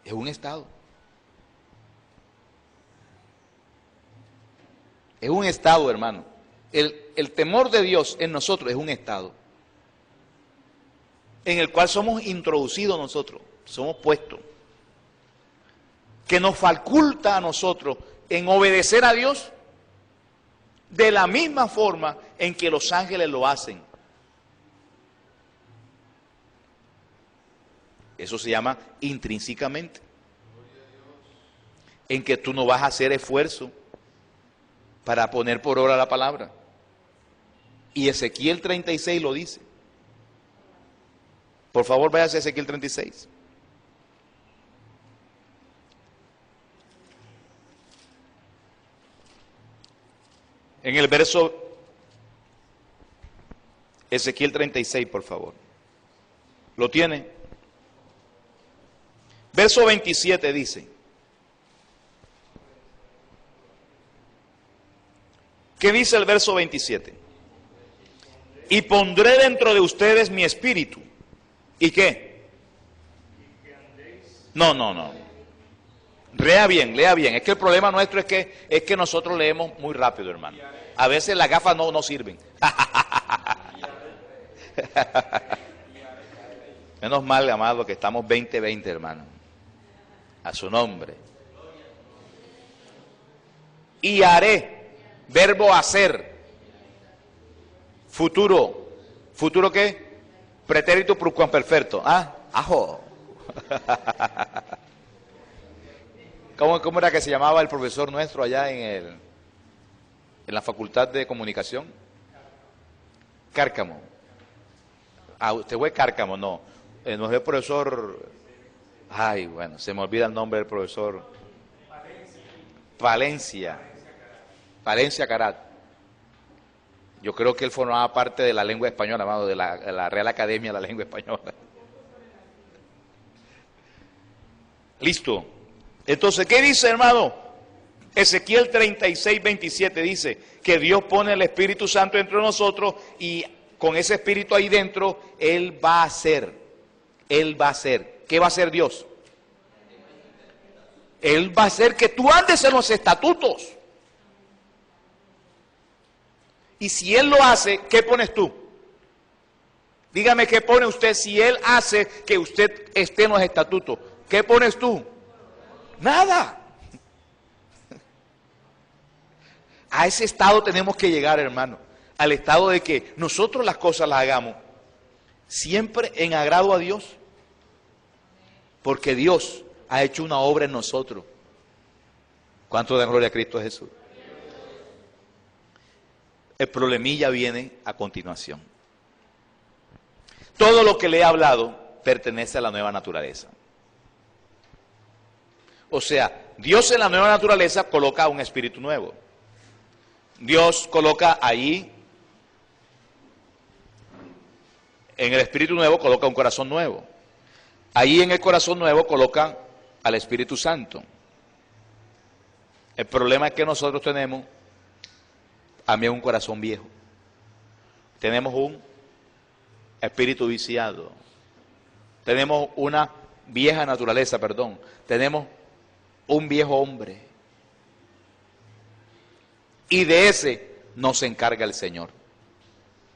Es un estado. Es un estado, hermano. El temor de Dios en nosotros es un estado en el cual somos introducidos nosotros, somos puestos, que nos faculta a nosotros en obedecer a Dios de la misma forma en que los ángeles lo hacen. Eso se llama intrínsecamente, en que tú no vas a hacer esfuerzo para poner por obra la palabra. Y Ezequiel 36 lo dice. Por favor, váyase a Ezequiel 36. En el verso Ezequiel 36, por favor. ¿Lo tiene? Verso 27 dice. ¿Qué dice el verso 27? Y pondré dentro de ustedes mi espíritu. ¿Y qué? No. Lea bien. Es que el problema nuestro es que nosotros leemos muy rápido, hermano. A veces las gafas no sirven. Menos mal, amado, que estamos 20-20, hermano. A su nombre. Y haré, verbo hacer. Futuro. ¿Futuro qué? Pretérito pluscuamperfecto. Ajo. ¿Cómo era que se llamaba el profesor nuestro allá en la Facultad de Comunicación? Cárcamo. Usted fue Cárcamo, no. No es el profesor. Bueno, se me olvida el nombre del profesor. Palencia Carat. Yo creo que él formaba parte de la lengua española, amado, de la Real Academia de la Lengua Española. Listo. Entonces, ¿qué dice, hermano? Ezequiel 36:27 dice que Dios pone el Espíritu Santo entre nosotros y con ese Espíritu ahí dentro, Él va a hacer. Él va a hacer. ¿Qué va a hacer Dios? Él va a hacer que tú andes en los estatutos. Y si Él lo hace, ¿qué pones tú? Dígame qué pone usted si Él hace que usted esté en los estatutos. ¿Qué pones tú? Nada. A ese estado tenemos que llegar, hermano. Al estado de que nosotros las cosas las hagamos siempre en agrado a Dios. Porque Dios ha hecho una obra en nosotros. ¿Cuánto dan gloria a Cristo Jesús? El problemilla viene a continuación. Todo lo que le he hablado pertenece a la nueva naturaleza. O sea, Dios en la nueva naturaleza coloca un espíritu nuevo. Dios coloca ahí, en el espíritu nuevo coloca un corazón nuevo. Ahí en el corazón nuevo coloca al Espíritu Santo. El problema es que nosotros tenemos también un corazón viejo. Tenemos un espíritu viciado. Tenemos una vieja naturaleza, perdón. Tenemos un viejo hombre. Y de ese nos encarga el Señor.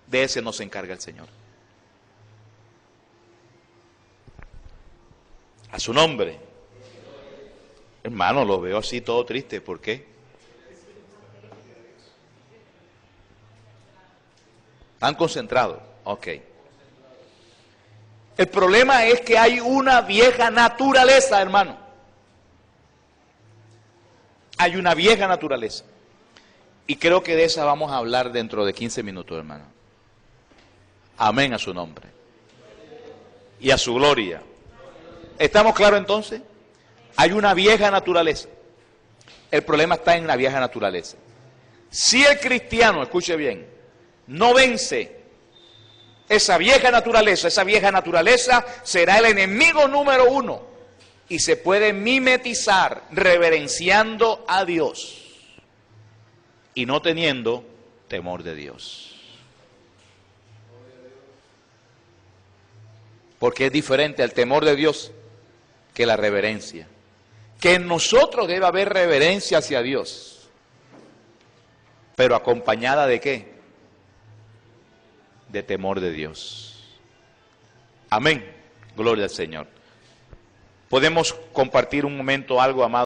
De ese nos encarga el Señor. A su nombre. Hermano, lo veo así todo triste. ¿Por qué? ¿Están concentrados? Ok. El problema es que hay una vieja naturaleza, hermano. Hay una vieja naturaleza. Y creo que de esa vamos a hablar dentro de 15 minutos, hermano. Amén a su nombre. Y a su gloria. ¿Estamos claros entonces? Hay una vieja naturaleza. El problema está en la vieja naturaleza. Si el cristiano, escuche bien, no vence esa vieja naturaleza será el enemigo número uno y se puede mimetizar reverenciando a Dios y no teniendo temor de Dios. Porque es diferente al temor de Dios que la reverencia. Que en nosotros debe haber reverencia hacia Dios, pero acompañada ¿de qué? De temor de Dios. Amén. Gloria al Señor. Podemos compartir un momento algo, amado.